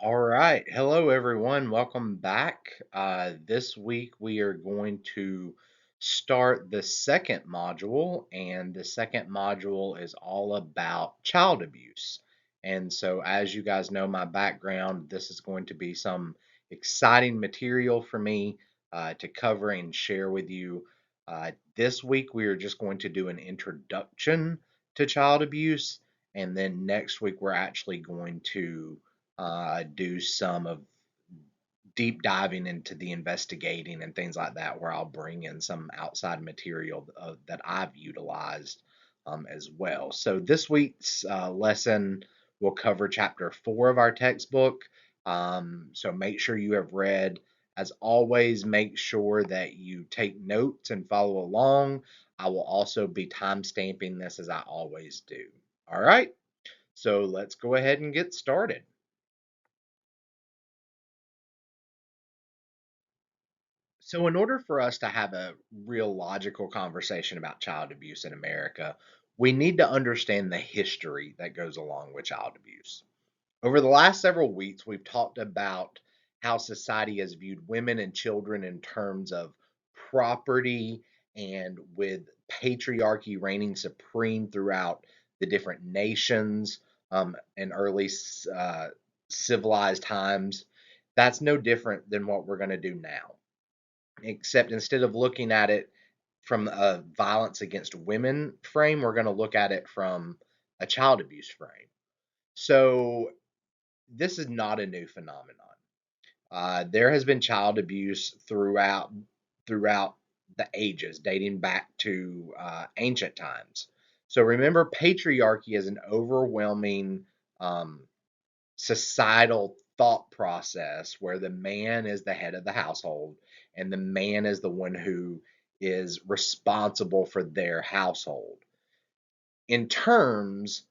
All right. Hello, everyone. Welcome back. This week we are going to start the second module, and the second module is all about child abuse. And so, as you guys know, my background, this is going to be some exciting material for me to cover and share with you. This week we are just going to do an introduction to child abuse, and then next week we're actually going to do some of deep diving into the investigating and things like that, where I'll bring in some outside material that I've utilized as well. So this week's lesson will cover chapter 4 of our textbook. So make sure you have read. As always, make sure that you take notes and follow along. I will also be time stamping this as I always do. All right, so let's go ahead and get started. So, in order for us to have a real logical conversation about child abuse in America, we need to understand the history that goes along with child abuse. Over the last several weeks, we've talked about how society has viewed women and children in terms of property, and with patriarchy reigning supreme throughout the different nations in early civilized times. That's no different than what we're going to do now, except instead of looking at it from a violence against women frame, we're going to look at it from a child abuse frame. So this is not a new phenomenon. There has been child abuse throughout the ages, dating back to ancient times. So remember, patriarchy is an overwhelming um, societal thought process where the man is the head of the household and the man is the one who is responsible for their household. In terms,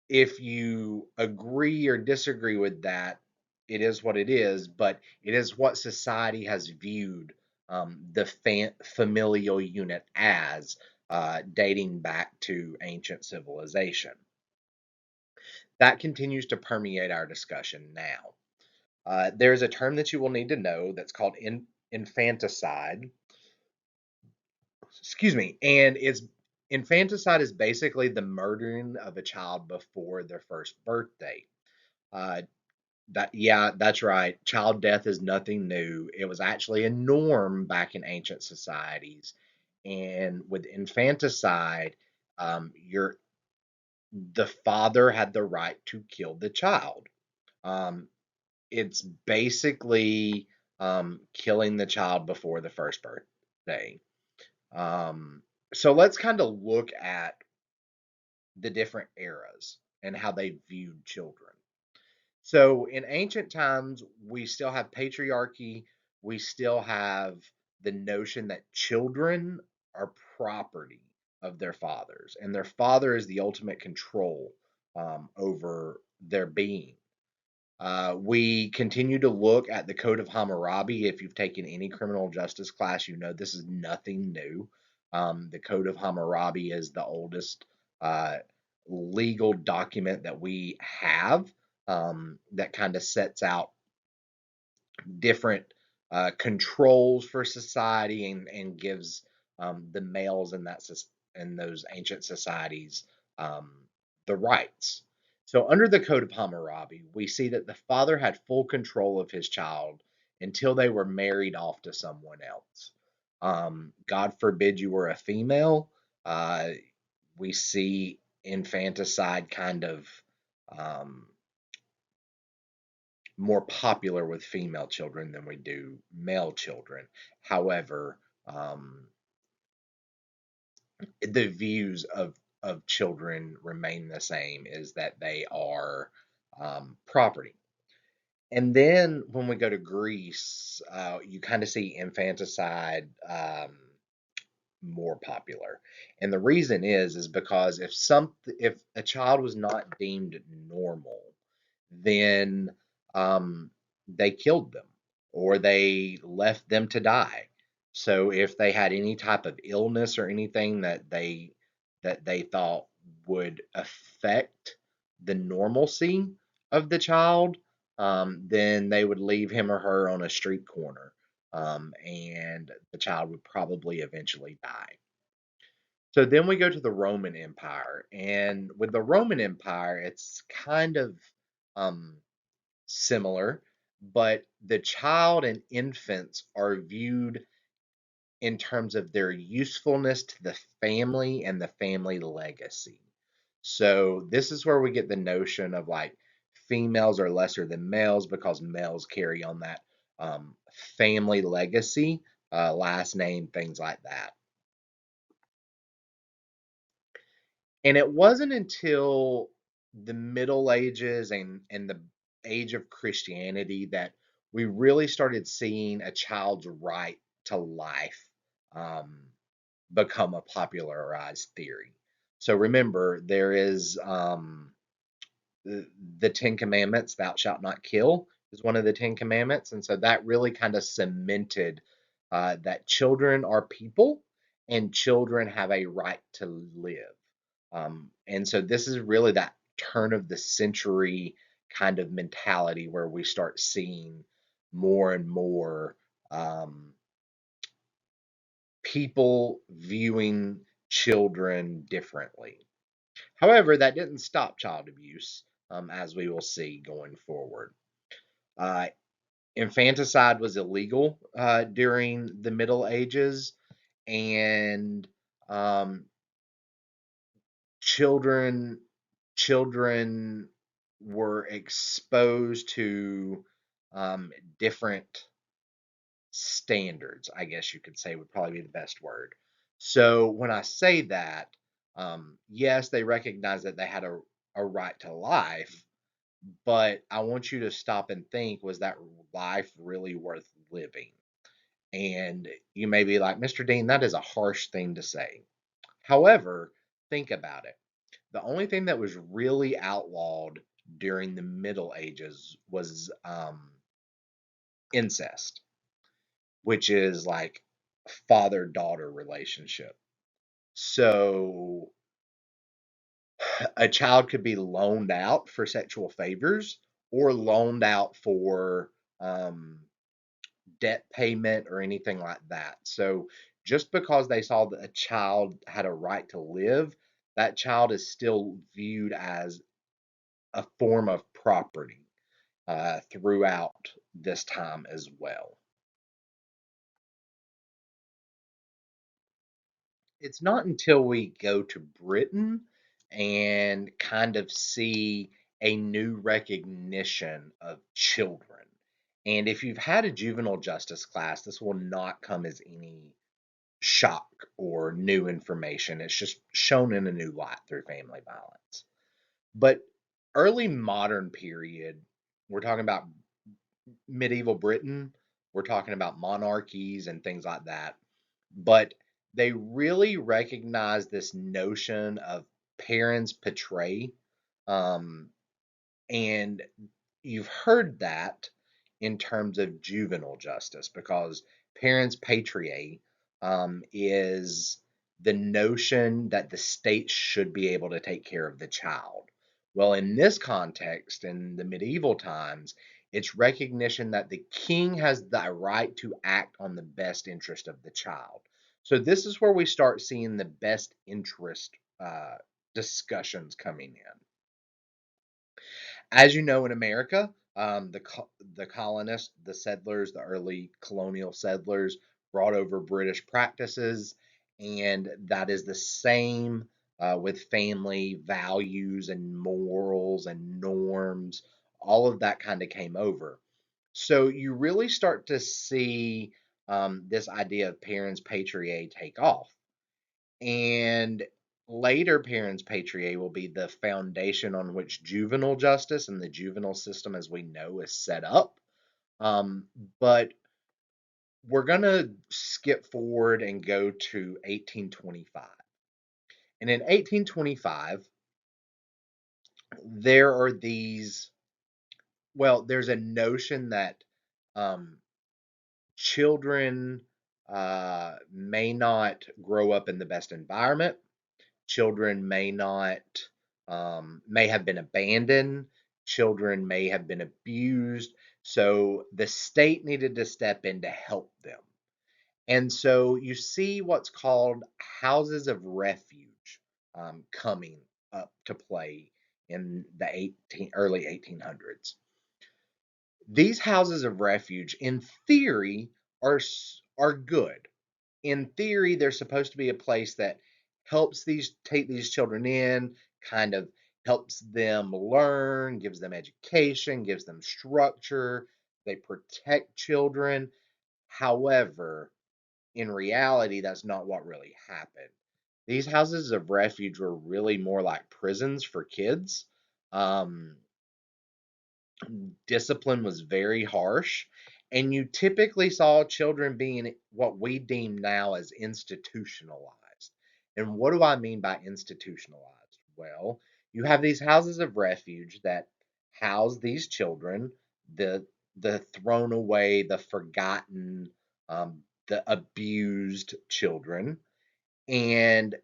if you agree or disagree with that, it is what it is, but it is what society has viewed the familial unit as, dating back to ancient civilization. That continues to permeate our discussion now. There's a term that you will need to know that's called infanticide. Excuse me. And it's infanticide is basically the murdering of a child before their first birthday. Uh, yeah, that's right. Child death is nothing new. It was actually a norm back in ancient societies. And with infanticide, your the father had the right to kill the child. Um, it's basically killing the child before the first birthday. Um, so let's kind of look at the different eras and how they viewed children. So in ancient times, we still have patriarchy. We still have the notion that children are property of their fathers, and their father is the ultimate control over their being. We continue to look at the Code of Hammurabi. If you've taken any criminal justice class, you know this is nothing new. The Code of Hammurabi is the oldest uh, legal document that we have, that kind of sets out different controls for society, and gives the males in in those ancient societies um, the rights. So under the Code of Hammurabi, we see that the father had full control of his child until they were married off to someone else. God forbid you were a female. Uh, we see infanticide kind of um, more popular with female children than we do male children. However, the views of children remain the same, is that they are property. And then when we go to Greece, you kind of see infanticide more popular. And the reason is because if a child was not deemed normal, then they killed them or they left them to die. So if they had any type of illness or anything that they thought would affect the normalcy of the child, then they would leave him or her on a street corner, and the child would probably eventually die. So then we go to the Roman Empire, and with the Roman Empire, it's kind of um, similar, but the child and infants are viewed in terms of their usefulness to the family and the family legacy. So this is where we get the notion of like females are lesser than males because males carry on that family legacy, last name, things like that. And it wasn't until the Middle Ages and the age of Christianity that we really started seeing a child's right to life um, become a popularized theory. So remember, there is the Ten Commandments, thou shalt not kill, is one of the Ten Commandments. And so that really kind of cemented that children are people and children have a right to live. And so this is really that turn of the century kind of mentality where we start seeing more and more people viewing children differently. However, that didn't stop child abuse, as we will see going forward. Uh, Infanticide was illegal during the Middle Ages, and um, children children were exposed to different standards, I guess you could say would probably be the best word. So when I say that, yes, they recognize that they had a right to life, but I want you to stop and think, was that life really worth living? And you may be like, Mr. Dean, that is a harsh thing to say. However, think about it. The only thing that was really outlawed during the Middle Ages was incest, which is like father daughter relationship. So a child could be loaned out for sexual favors or loaned out for um, debt payment or anything like that. So just because they saw that a child had a right to live, that child is still viewed as a form of property throughout this time as well. It's not until we go to Britain and kind of see a new recognition of children. And if you've had a juvenile justice class, this will not come as any shock or new information. It's just shown in a new light through family violence. But early modern period, we're talking about medieval Britain, we're talking about monarchies and things like that. But they really recognize this notion of parents betray. Um, and you've heard that in terms of juvenile justice because parents patriae is the notion that the state should be able to take care of the child. Well, in this context, in the medieval times, it's recognition that the king has the right to act on the best interest of the child. So this is where we start seeing the best interest discussions coming in. As you know, in America, the colonists, the settlers, the early colonial settlers brought over British practices, and that is the same with family values and morals and norms. All of that kind of came over. So you really start to see this idea of parents patriae take off. And later parents patriae will be the foundation on which juvenile justice and the juvenile system as we know is set up. But we're going to skip forward and go to 1825. And in 1825, there are these, well, there's a notion that um, children may not grow up in the best environment. Children may not, may have been abandoned. children may have been abused. So the state needed to step in to help them. And so you see what's called houses of refuge coming up to play in the early 1800s. These houses of refuge, in theory, are good. In theory, they're supposed to be a place that helps take these children in, kind of helps them learn, gives them education, gives them structure. They protect children. However, in reality, that's not what really happened. These houses of refuge were really more like prisons for kids. Um, Discipline was very harsh, and you typically saw children being what we deem now as institutionalized. And what do I mean by institutionalized? Well, you have these houses of refuge that house these children, the the thrown away, the forgotten, the abused children, and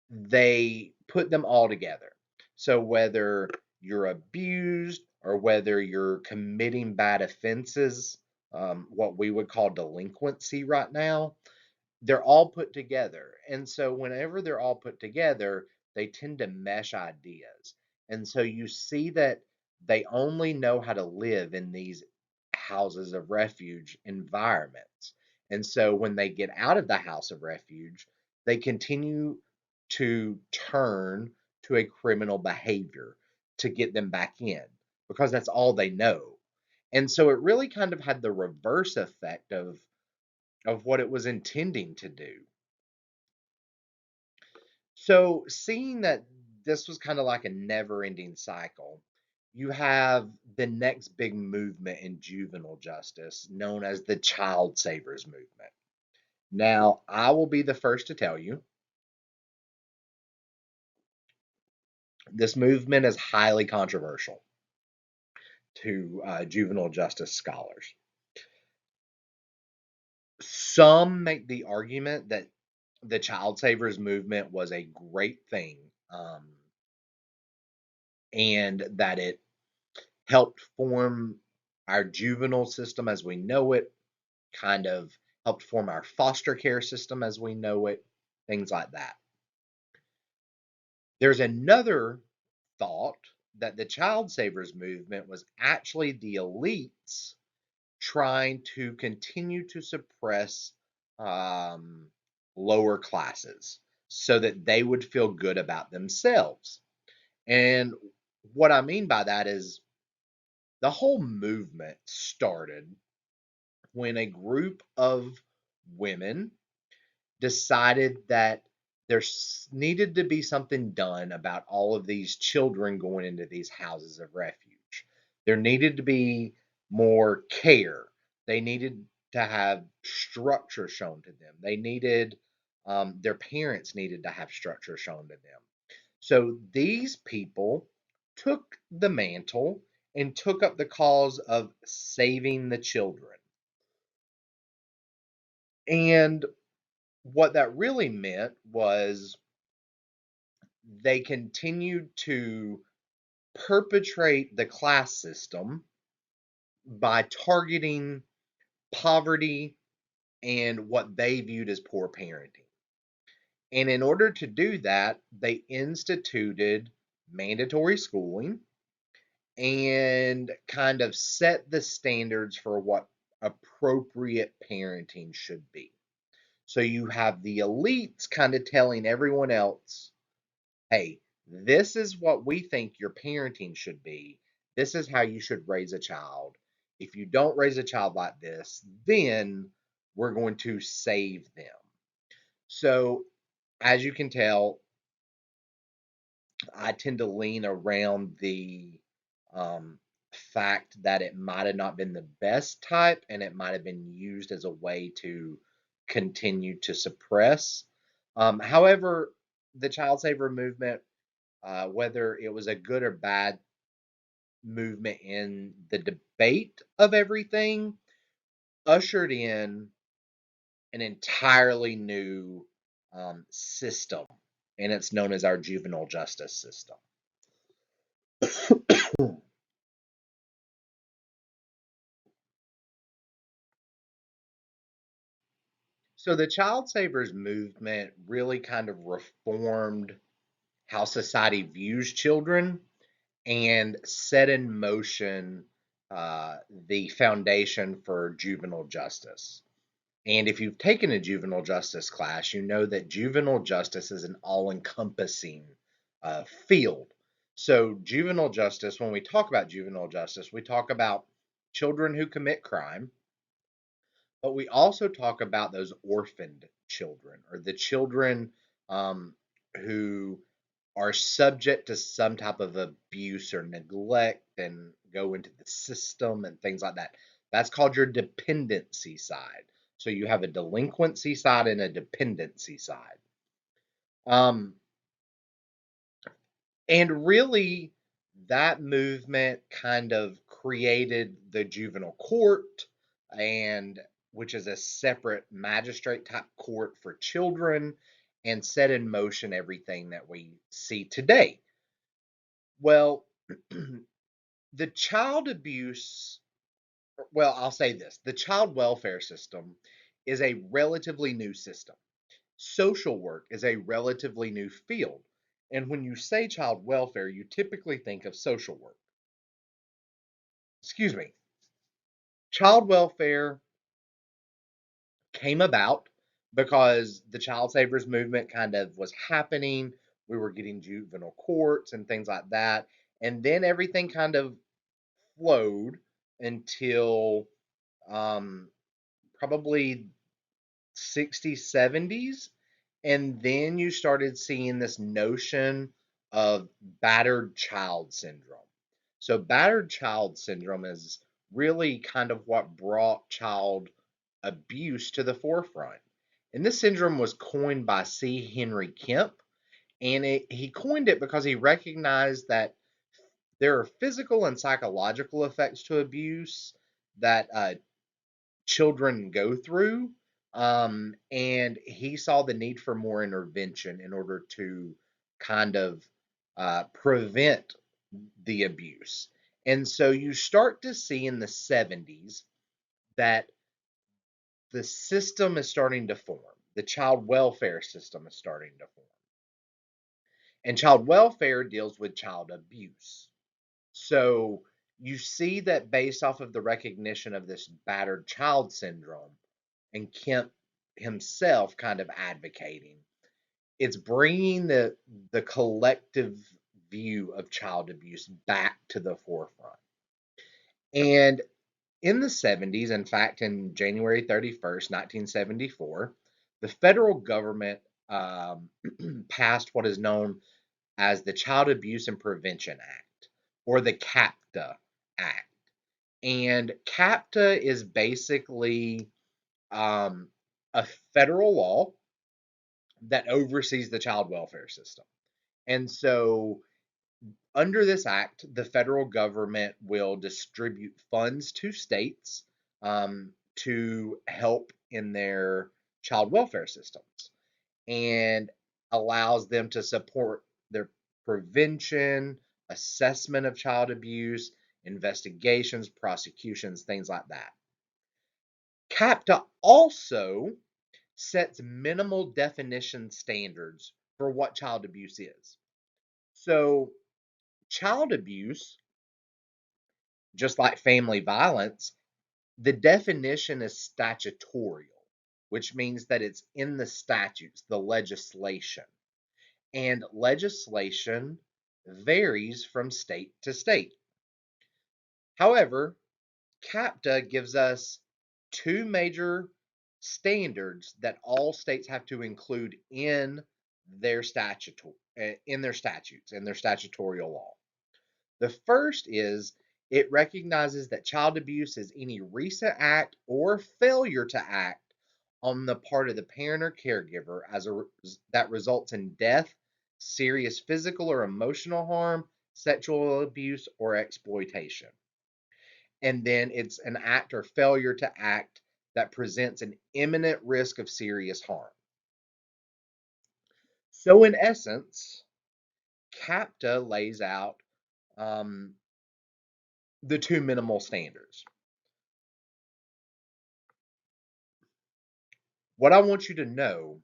they put them all together. So whether you're abused or whether you're committing bad offenses, what we would call delinquency right now, they're all put together. And so whenever they're all put together, they tend to mesh ideas. And so you see that they only know how to live in these houses of refuge environments. And so when they get out of the house of refuge, they continue to turn to a criminal behavior to get them back in because that's all they know. And so it really kind of had the reverse effect of what it was intending to do. So, seeing that this was kind of like a never ending cycle, you have the next big movement in juvenile justice known as the Child Savers Movement. Now, I will be the first to tell you this movement is highly controversial to juvenile justice scholars. Some make the argument that the Child Savers Movement was a great thing, and that it helped form our juvenile system as we know it, kind of helped form our foster care system as we know it, things like that. There's another thought that the child savers movement was actually the elites trying to continue to suppress um, lower classes so that they would feel good about themselves. And what I mean by that is the whole movement started when a group of women decided that there needed to be something done about all of these children going into these houses of refuge. There needed to be more care. They needed to have structure shown to them. Their parents needed to have structure shown to them. So these people took the mantle and took up the cause of saving the children. And what that really meant was they continued to perpetrate the class system by targeting poverty and what they viewed as poor parenting. And in order to do that, they instituted mandatory schooling and kind of set the standards for what appropriate parenting should be. So you have the elites kind of telling everyone else, hey, this is what we think your parenting should be. This is how you should raise a child. If you don't raise a child like this, then we're going to save them. So, as you can tell, I tend to lean around the fact that it might have not been the best type and it might have been used as a way to continue to suppress. However, the child saver movement, whether it was a good or bad movement in the debate of everything, ushered in an entirely new system, and it's known as our juvenile justice system. So the child savers movement really kind of reformed how society views children and set in motion the foundation for juvenile justice. And if you've taken a juvenile justice class, you know that juvenile justice is an all encompassing field. So, juvenile justice, when we talk about juvenile justice, we talk about children who commit crime, but we also talk about those orphaned children or the children who are subject to some type of abuse or neglect and go into the system and things like that. That's called your dependency side. So you have a delinquency side and a dependency side. Um, and really, that movement kind of created the juvenile court, and which is a separate magistrate type court for children, and set in motion everything that we see today. Well, the child abuse, well, I'll say this, the child welfare system is a relatively new system. Social work is a relatively new field. And when you say child welfare, you typically think of social work. Excuse me. Child welfare came about because the child savers movement kind of was happening. We were getting juvenile courts and things like that. And then everything kind of flowed until um, probably 60s, 70s. And then you started seeing this notion of battered child syndrome. So, battered child syndrome is really kind of what brought child abuse to the forefront. And this syndrome was coined by C. Henry Kemp. And he coined it because he recognized that there are physical and psychological effects to abuse that children go through. And he saw the need for more intervention in order to kind of prevent the abuse. And so you start to see in the 70s that the system is starting to form. The child welfare system is starting to form. And child welfare deals with child abuse. So you see that based off of the recognition of this battered child syndrome and Kemp himself kind of advocating, it's bringing the collective view of child abuse back to the forefront. And in the 70s, in fact, in January 31st, 1974, the federal government passed what is known as the Child Abuse and Prevention Act, or the CAPTA Act. And CAPTA is basically um, a federal law that oversees the child welfare system. And so, under this act, the federal government will distribute funds to states to help in their child welfare systems and allows them to support their prevention, assessment of child abuse, investigations, prosecutions, things like that. CAPTA also sets minimal definition standards for what child abuse is. So, child abuse, just like family violence, the definition is statutorial, which means that it's in the statutes, the legislation. And legislation varies from state to state. However, CAPTA gives us two major standards that all states have to include in their statutes, in their statutorial law. The first is it recognizes that child abuse is any recent act or failure to act on the part of the parent or caregiver that results in death, serious physical or emotional harm, sexual abuse, or exploitation. And then it's an act or failure to act that presents an imminent risk of serious harm. So, in essence, CAPTA lays out um, the two minimal standards. What I want you to know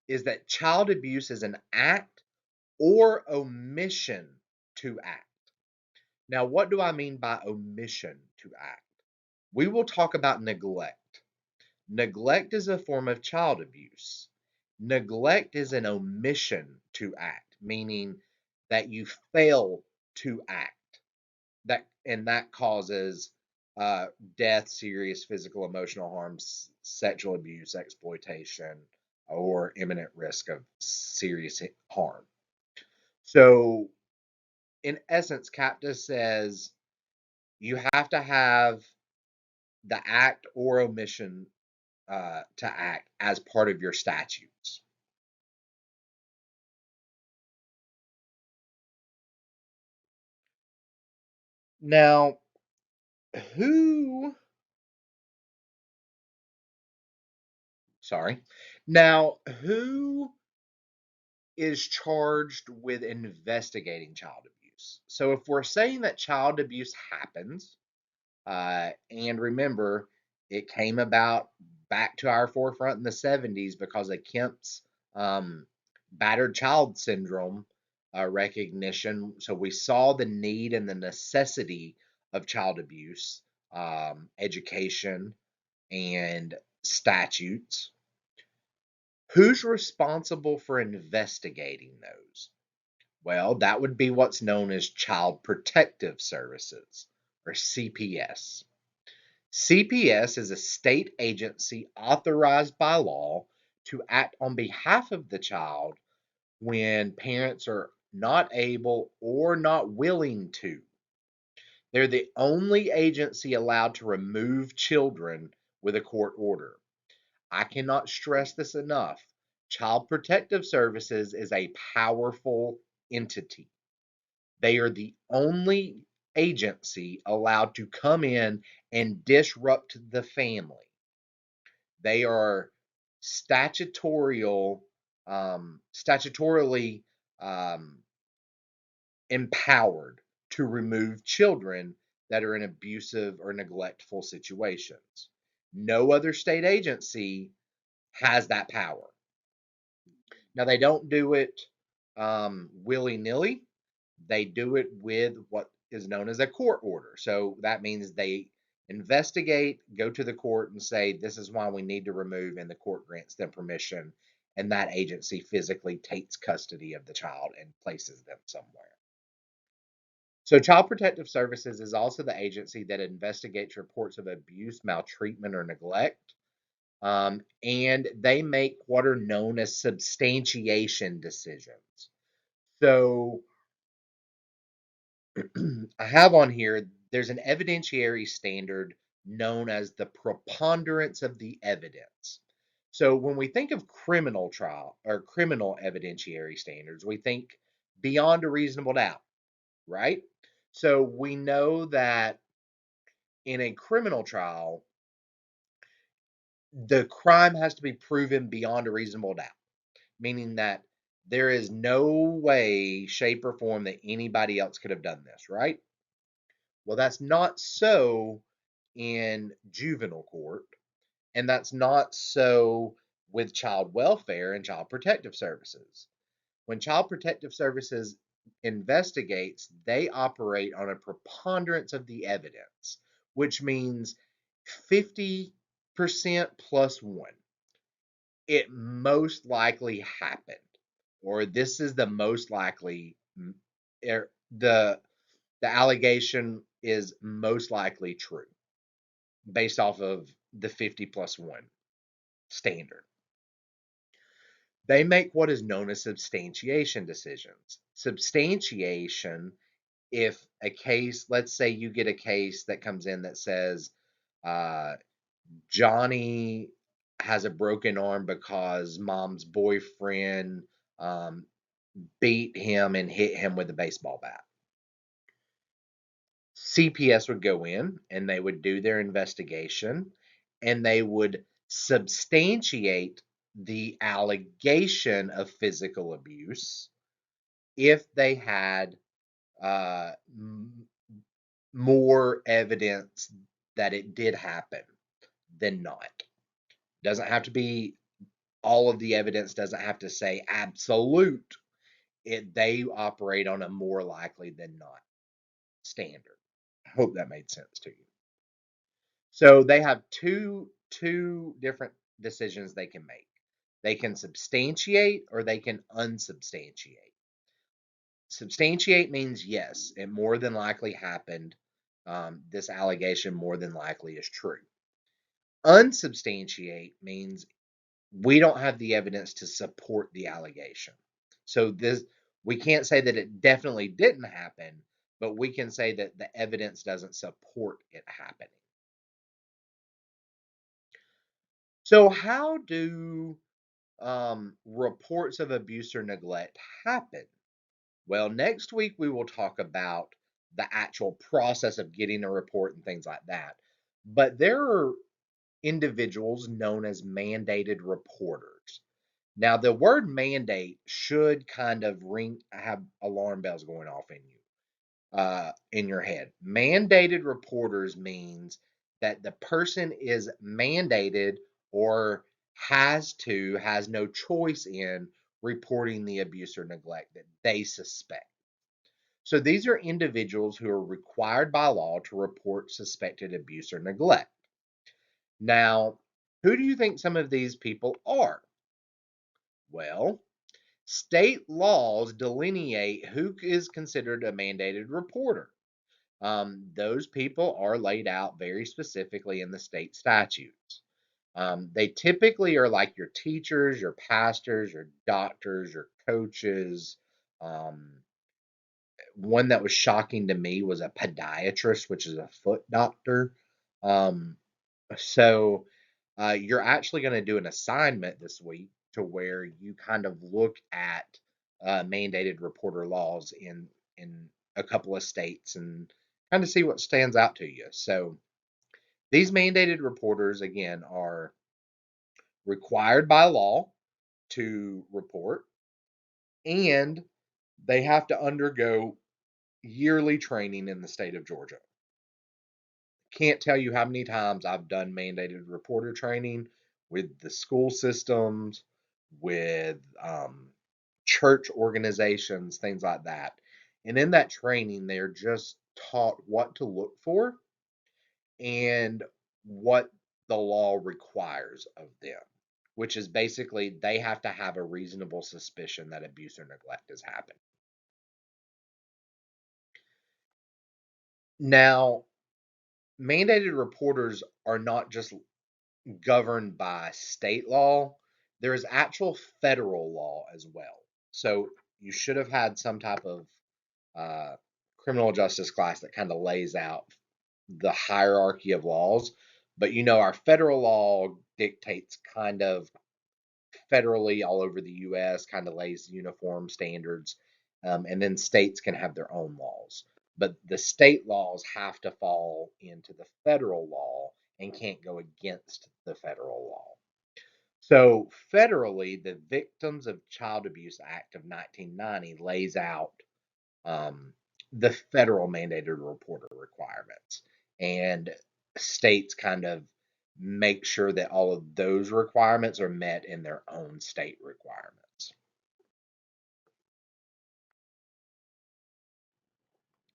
is that child abuse is an act or omission to act. Now, what do I mean by omission to act? We will talk about neglect. Neglect is a form of child abuse. Neglect is an omission to act, meaning that you fail to act. That causes death, serious physical, emotional harm, sexual abuse, exploitation, or imminent risk of serious harm. So, in essence, CAPTA says you have to have the act or omission to act as part of your statutes. Now, who, sorry, now, who is charged with investigating child abuse? So, if we're saying that child abuse happens, and remember, it came about back to our forefront in the 70s because of Kemp's um, battered child syndrome recognition. So we saw the need and the necessity of child abuse, education, and statutes. Who's responsible for investigating those? Well, that would be what's known as Child Protective Services, or CPS. CPS is a state agency authorized by law to act on behalf of the child when parents are not able or not willing to. They're the only agency allowed to remove children with a court order. I cannot stress this enough. Child Protective Services is a powerful entity. They are the only agency allowed to come in and disrupt the family. They are statutorial, statutorily um, empowered to remove children that are in abusive or neglectful situations. No other state agency has that power. Now, they don't do it willy nilly, they do it with what is known as a court order. So that means they investigate, go to the court, and say, this is why we need to remove, and the court grants them permission. And that agency physically takes custody of the child and places them somewhere. So, Child Protective Services is also the agency that investigates reports of abuse, maltreatment, or neglect. And they make what are known as substantiation decisions. So, I have on here, there's an evidentiary standard known as the preponderance of the evidence. So, when we think of criminal trial or criminal evidentiary standards, we think beyond a reasonable doubt, right? So, we know that in a criminal trial, the crime has to be proven beyond a reasonable doubt, meaning that there is no way, shape, or form that anybody else could have done this, right? Well, that's not so in juvenile court, and that's not so with child welfare and child protective services. When Child Protective Services investigates, they operate on a preponderance of the evidence, which means 50% plus one. It most likely happened, or this is the most likely, the allegation is most likely true based off of the 50 plus one standard. They make what is known as substantiation decisions. Substantiation, if a case, let's say you get a case that comes in that says uh, Johnny has a broken arm because mom's boyfriend um, beat him and hit him with a baseball bat. CPS would go in and they would do their investigation and they would substantiate the allegation of physical abuse if they had uh, more evidence that it did happen than not. Doesn't have to be all of the evidence doesn't have to say absolute. They operate on a more likely than not standard. I hope that made sense to you. So they have two different decisions they can make. They can substantiate or they can unsubstantiate. Substantiate means yes, it more than likely happened. This allegation more than likely is true. Unsubstantiate means we don't have the evidence to support the allegation. So we can't say that it definitely didn't happen, but we can say that the evidence doesn't support it happening. So how do reports of abuse or neglect happen? Well, next week we will talk about the actual process of getting a report and things like that. But there are individuals known as mandated reporters. Now, the word mandate should kind of have alarm bells going off in your head. Mandated reporters means that the person is mandated or has no choice in reporting the abuse or neglect that they suspect. So these are individuals who are required by law to report suspected abuse or neglect. Now, who do you think some of these people are? Well, state laws delineate who is considered a mandated reporter. Those people are laid out very specifically in the state statutes. They typically are like your teachers, your pastors, your doctors, your coaches. One that was shocking to me was a podiatrist, which is a foot doctor. Um, so you're actually going to do an assignment this week to where you kind of look at mandated reporter laws in a couple of states and kind of see what stands out to you. So these mandated reporters again are required by law to report, and they have to undergo yearly training in the state of Georgia. Can't tell you how many times I've done mandated reporter training with the school systems, with church organizations, things like that. And in that training, they're just taught what to look for and what the law requires of them, which is basically they have to have a reasonable suspicion that abuse or neglect has happened. Now, mandated reporters are not just governed by state law, there is actual federal law as well. So you should have had some type of uh, criminal justice class that kind of lays out the hierarchy of laws. But our federal law dictates kind of federally all over the US, kind of lays uniform standards. And then states can have their own laws. But the state laws have to fall into the federal law and can't go against the federal law. So, federally, the Victims of Child Abuse Act of 1990 lays out the federal mandated reporter requirements. And states kind of make sure that all of those requirements are met in their own state requirements.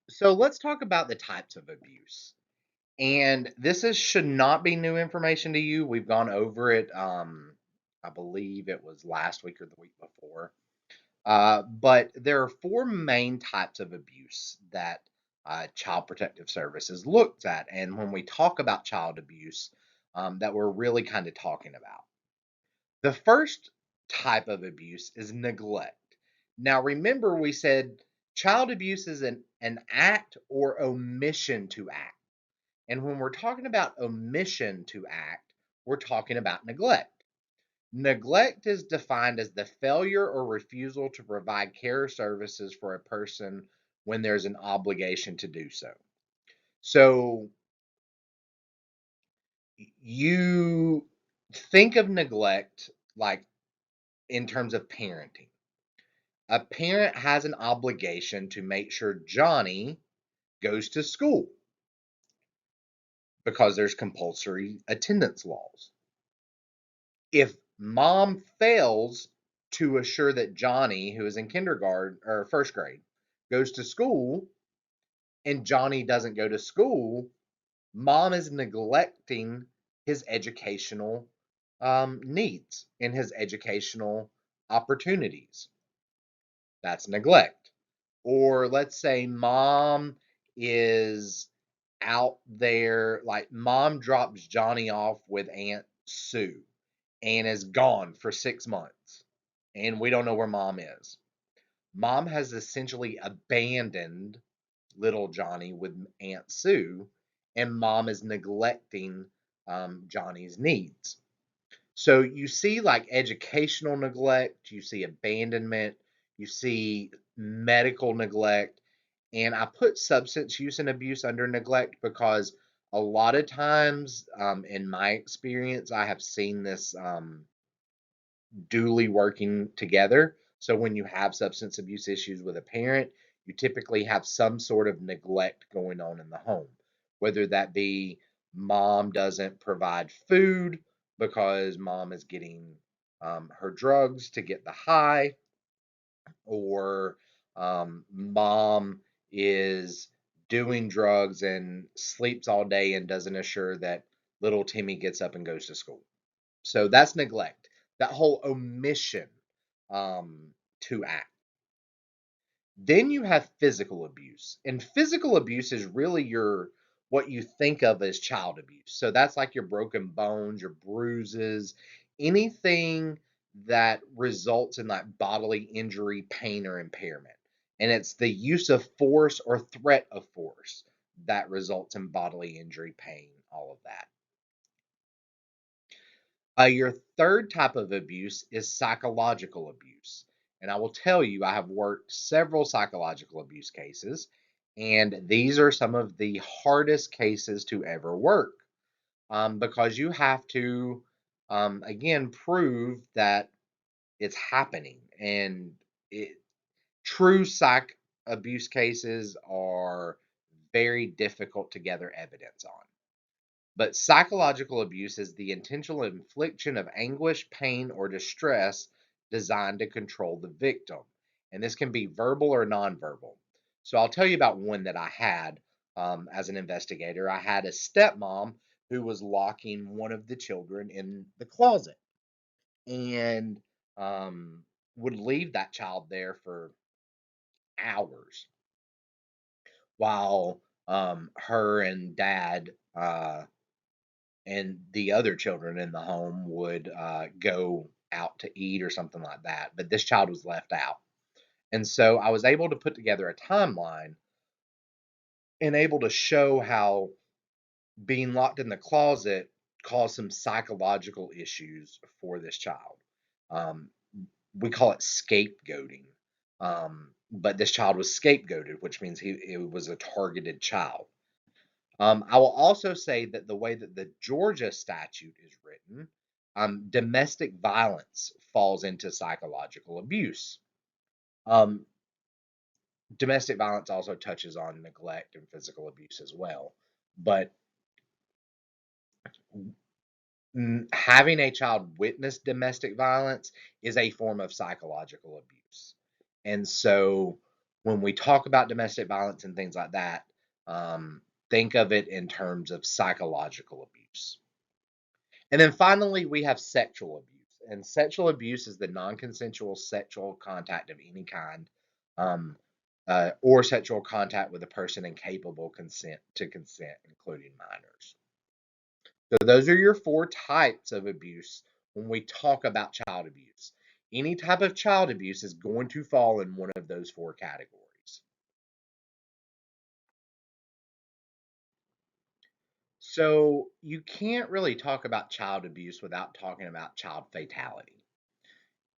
So let's talk about the types of abuse. And should not be new information to you. We've gone over it. I believe it was last week or the week before. But there are four main types of abuse that Child Protective Services looks at. And when we talk about child abuse, that we're really kind of talking about. The first type of abuse is neglect. Now, remember, we said child abuse is an act or omission to act. And when we're talking about omission to act, we're talking about neglect. Neglect is defined as the failure or refusal to provide care or services for a person when there's an obligation to do so. So you think of neglect like in terms of parenting. A parent has an obligation to make sure Johnny goes to school because there's compulsory attendance laws. If Mom fails to assure that Johnny, who is in kindergarten or first grade, goes to school, and Johnny doesn't go to school. Mom is neglecting his educational needs and his educational opportunities. That's neglect. Or let's say mom is out there, like mom drops Johnny off with Aunt Sue and is gone for 6 months, and we don't know where mom is. Mom has essentially abandoned little Johnny with Aunt Sue, and mom is neglecting Johnny's needs. So you see like educational neglect, you see abandonment, you see medical neglect, and I put substance use and abuse under neglect because a lot of times, in my experience, I have seen this duly working together. So when you have substance abuse issues with a parent, you typically have some sort of neglect going on in the home, whether that be mom doesn't provide food because mom is getting her drugs to get the high, or mom is doing drugs and sleeps all day and doesn't assure that little Timmy gets up and goes to school. So that's neglect. That whole omission to act. Then you have physical abuse. And physical abuse is really your what you think of as child abuse. So that's like your broken bones, your bruises, anything that results in like bodily injury, pain, or impairment. And it's the use of force or threat of force that results in bodily injury, pain, all of that. Your third type of abuse is psychological abuse. And I will tell you, I have worked several psychological abuse cases, and these are some of the hardest cases to ever work, because you have to, again, prove that it's happening. And it, true psych abuse cases are very difficult to gather evidence on. But psychological abuse is the intentional infliction of anguish, pain, or distress designed to control the victim. And this can be verbal or nonverbal. So I'll tell you about one that I had as an investigator. I had a stepmom who was locking one of the children in the closet and would leave that child there for hours while her and dad and the other children in the home would go out to eat or something like that. But this child was left out. And so I was able to put together a timeline and able to show how being locked in the closet caused some psychological issues for this child. Um, we call it scapegoating. But this child was scapegoated, which means it was a targeted child. I will also say that the way that the Georgia statute is written, domestic violence falls into psychological abuse. Um, Domestic violence also touches on neglect and physical abuse as well. But having a child witness domestic violence is a form of psychological abuse. And so when we talk about domestic violence and things like that, think of it in terms of psychological abuse. And then finally, we have sexual abuse. And sexual abuse is the non consensual sexual contact of any kind, um, or sexual contact with a person incapable consent, including minors. So, those are your four types of abuse when we talk about child abuse. Any type of child abuse is going to fall in one of those four categories. So, you can't really talk about child abuse without talking about child fatality.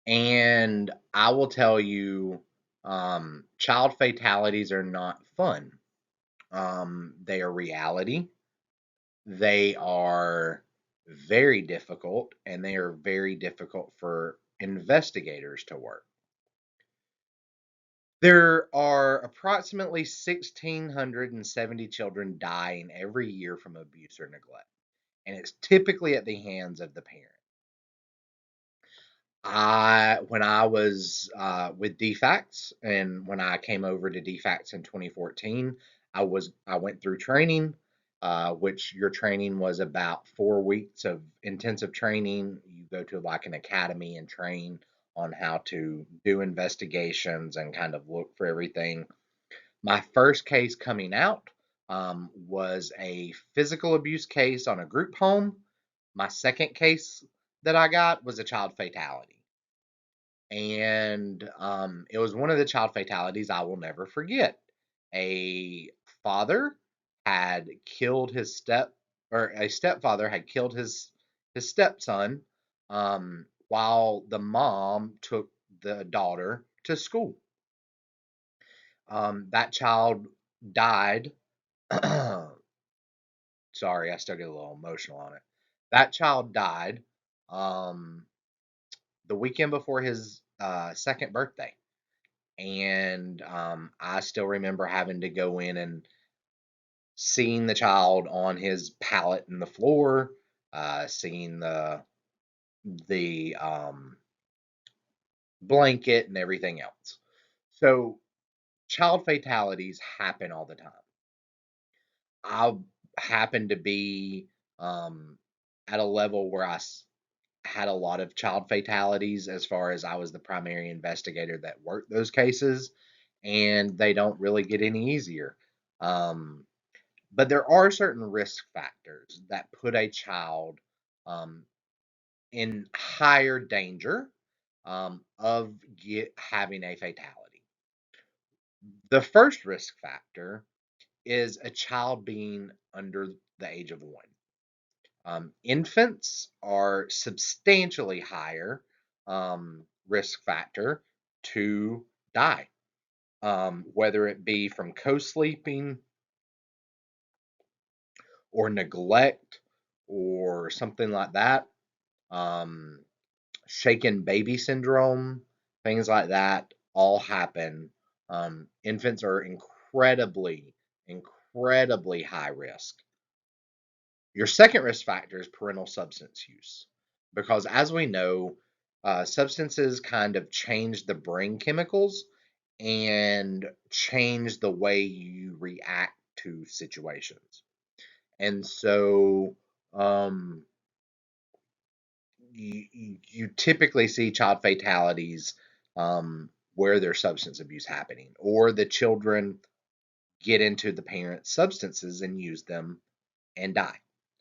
And I will tell you, child fatalities are not fun. They are reality. They are very difficult, and they are very difficult for investigators to work. There are approximately 1,670 children dying every year from abuse or neglect, and it's typically at the hands of the parent. When I was with DFACS, and when I came over to DFACS in 2014, I went through training, which your training was about 4 weeks of intensive training. You go to like an academy and train on how to do investigations and kind of look for everything. My first case coming out was a physical abuse case on a group home. My second case that I got was a child fatality. And it was one of the child fatalities I will never forget. A father had killed his or a stepfather had killed his stepson while the mom took the daughter to school. That child died. Sorry, I still get a little emotional on it. That child died um, the weekend before his second birthday. And I still remember having to go in and seeing the child on his pallet in the floor, seeing the blanket and everything else. So child fatalities happen all the time. I happen to be um, at a level where had a lot of child fatalities as far as I was the primary investigator that worked those cases, and they don't really get any easier. Um, but there are certain risk factors that put a child um, in higher danger of having a fatality. The first risk factor is a child being under the age of 1. Infants are substantially higher risk factor to die, whether it be from co-sleeping or neglect or something like that. Um, Shaken baby syndrome, things like that all happen. Infants are incredibly high risk. Your second risk factor is parental substance use, because as we know, substances kind of change the brain chemicals and change the way you react to situations. And so, um, you typically see child fatalities where there's substance abuse happening, or the children get into the parents' substances and use them and die.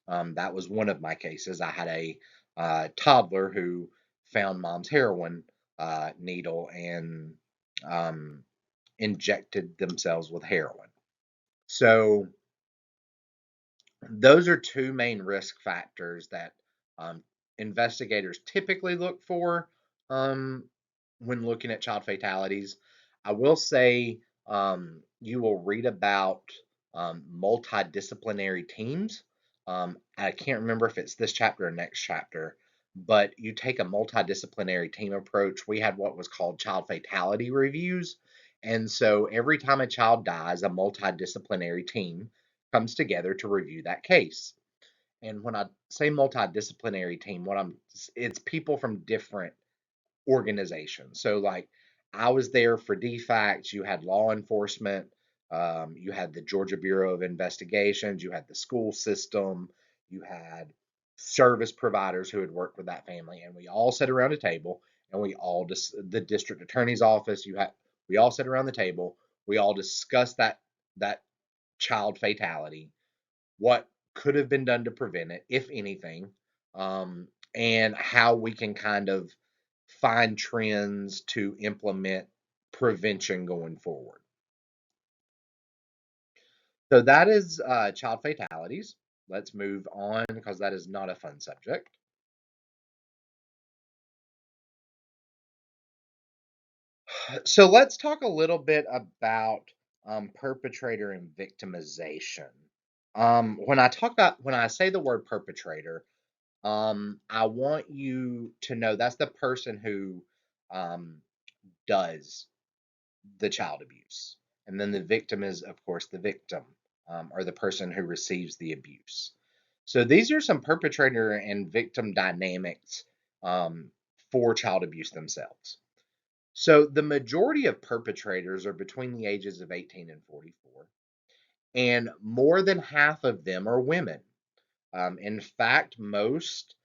That was one of my cases. I had a toddler who found mom's heroin needle and um, injected themselves with heroin. So those are two main risk factors that um, investigators typically look for um, when looking at child fatalities. I will say you will read about multidisciplinary teams. I can't remember if it's this chapter or next chapter, but you take a multidisciplinary team approach. We had what was called child fatality reviews. And so every time a child dies, a multidisciplinary team comes together to review that case. And when I say multidisciplinary team, it's people from different organizations. So like I was there for DFACS, you had law enforcement, you had the Georgia Bureau of Investigations, you had the school system, you had service providers who had worked with that family, and we all sat around a table and the district attorney's office, we all sat around the table, we all discussed that child fatality, what could have been done to prevent it, if anything, and how we can kind of find trends to implement prevention going forward. So that is child fatalities. Let's move on because that is not a fun subject. So let's talk a little bit about perpetrator and victimization. When I say the word perpetrator, I want you to know that's the person who um, does the child abuse. And then the victim is, of course, the victim or the person who receives the abuse. So these are some perpetrator and victim dynamics um, for child abuse themselves. So the majority of perpetrators are between the ages of 18 and 44, and more than half of them are women. In fact, most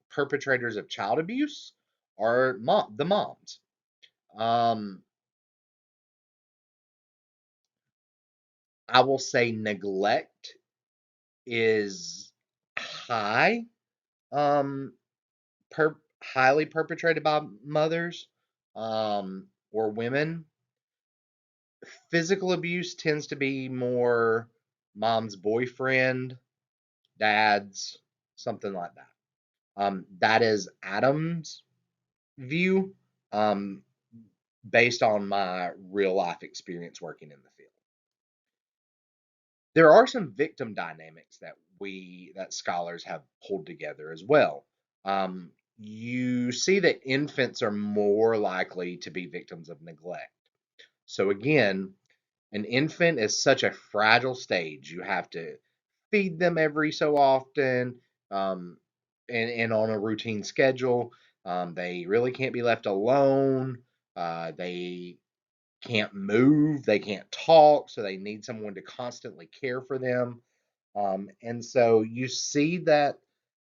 perpetrators of child abuse are the moms. Um, I will say neglect is high, um, highly perpetrated by mothers or women. Physical abuse tends to be more mom's boyfriend, dad's, something like that. That is Adam's view, um, based on my real life experience working in the field. There are some victim dynamics that scholars have pulled together as well. You see that infants are more likely to be victims of neglect. So again, an infant is such a fragile stage. You have to feed them every so often, um, and on a routine schedule. They really can't be left alone. They can't move, they can't talk, so they need someone to constantly care for them. And so you see that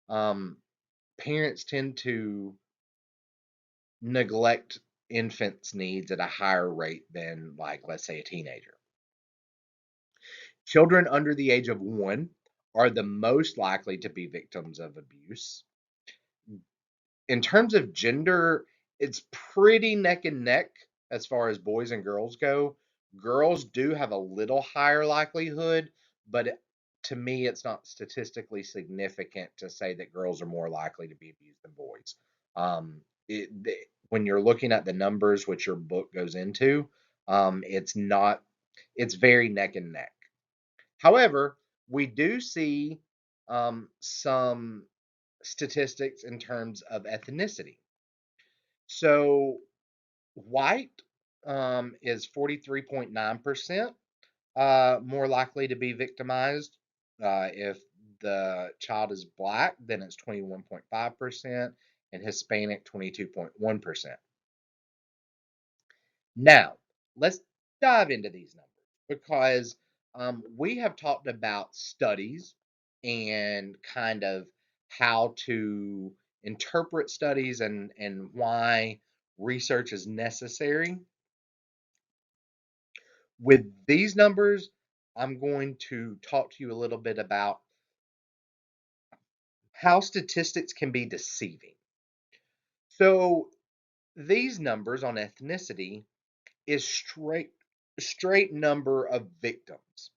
um, parents tend to neglect infants' needs at a higher rate than, like, let's say, a teenager. Children under the age of 1 are the most likely to be victims of abuse. In terms of gender, it's pretty neck and neck as far as boys and girls go. Girls do have a little higher likelihood, but to me, it's not statistically significant to say that girls are more likely to be abused than boys. When you're looking at the numbers, which your book goes into, it's not, it's very neck and neck. However, we do see some statistics in terms of ethnicity. So white is 43.9% more likely to be victimized. If the child is black, then it's 21.5%, and Hispanic, 22.1%. Now, let's dive into these numbers because we have talked about studies and kind of how to interpret studies and why research is necessary. With these numbers, I'm going to talk to you a little bit about how statistics can be deceiving. So, these numbers on ethnicity is straight number of victims.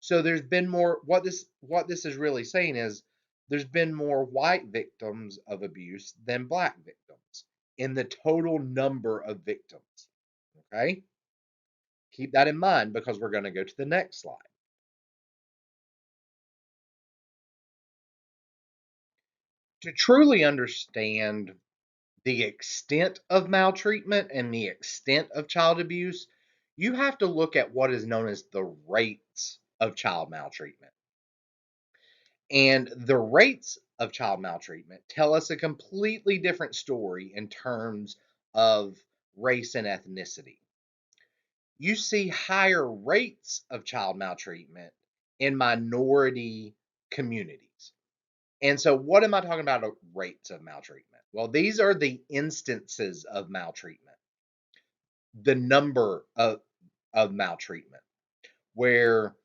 So there's been more, what this is really saying is there's been more white victims of abuse than black victims in the total number of victims. Okay? Keep that in mind because we're going to go to the next slide. To truly understand the extent of maltreatment and the extent of child abuse, you have to look at what is known as the rates of child maltreatment. And the rates of child maltreatment tell us a completely different story in terms of race and ethnicity. You see higher rates of child maltreatment in minority communities. And so, what am I talking about rates of maltreatment? Well, these are the instances of maltreatment, the number of maltreatment, where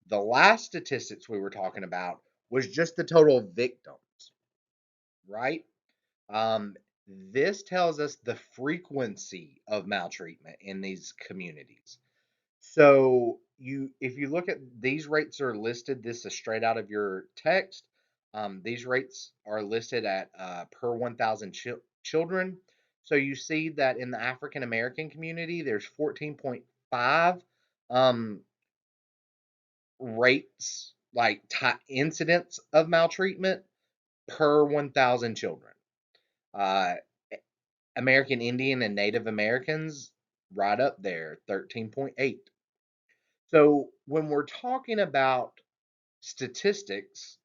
the last statistics we were talking about was just the total victims, right? Um, this tells us the frequency of maltreatment in these communities. So if you look at these rates are listed, this is straight out of your text. These rates are listed at per 1,000 children. So you see that in the African American community, there's 14.5 um, rates, like incidents of maltreatment per 1,000 children. Uh, American Indian and Native Americans right up there, 13.8. So when we're talking about statistics,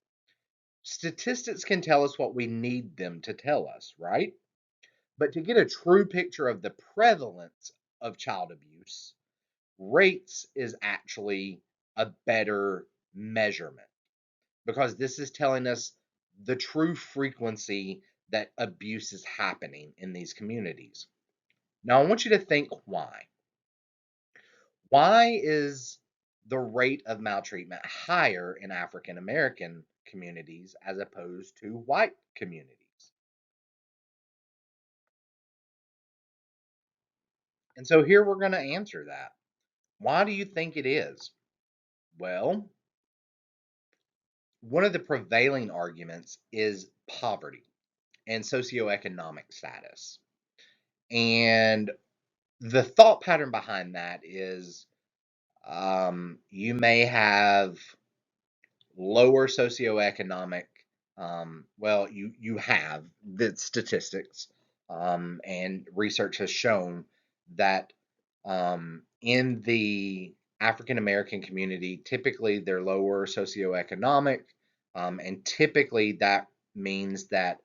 Statistics can tell us what we need them to tell us, right? But to get a true picture of the prevalence of child abuse, rates is actually a better measurement because this is telling us the true frequency that abuse is happening in these communities. Now, I want you to think why. Why is the rate of maltreatment higher in African American communities as opposed to white communities? And so here we're going to answer that. Why do you think it is? Well, one of the prevailing arguments is poverty and socioeconomic status. And the thought pattern behind that is you may have lower socioeconomic. Well, you have the statistics, and research has shown that in the African American community, typically they're lower socioeconomic, and typically that means that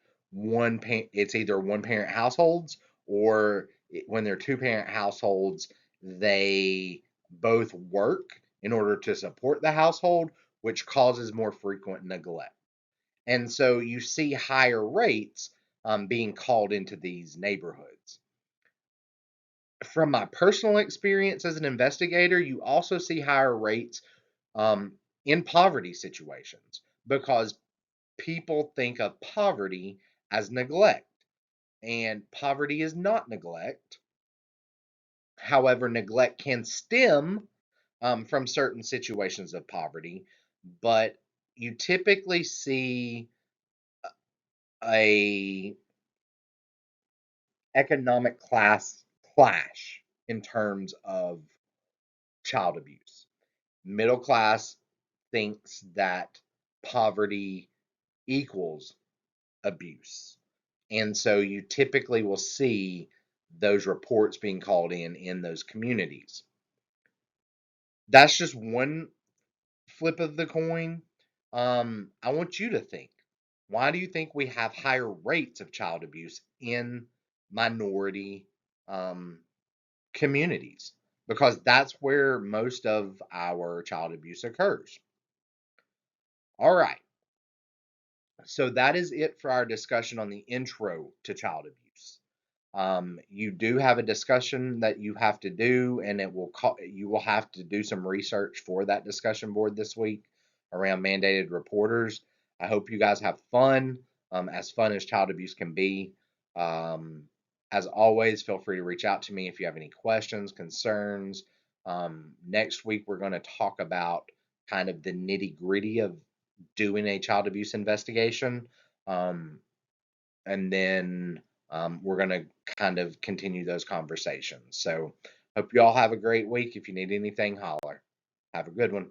it's either one parent households or when they're two parent households, they both work in order to support the household, which causes more frequent neglect. And so you see higher rates being called into these neighborhoods. From my personal experience as an investigator, you also see higher rates um, in poverty situations because people think of poverty as neglect, and poverty is not neglect. However, neglect can stem from certain situations of poverty, but you typically see a economic class clash in terms of child abuse. Middle class thinks that poverty equals abuse. And so you typically will see those reports being called in those communities. That's just one flip of the coin. I want you to think, why do you think we have higher rates of child abuse in minority um, communities? Because that's where most of our child abuse occurs. All right. So that is it for our discussion on the intro to child abuse. You do have a discussion that you have to do, and you will have to do some research for that discussion board this week around mandated reporters. I hope you guys have as fun as child abuse can be. Um, as always, feel free to reach out to me if you have any questions, concerns. Next week, we're going to talk about kind of the nitty gritty of doing a child abuse investigation. Um, and then we're going to kind of continue those conversations. So, hope you all have a great week. If you need anything, holler. Have a good one.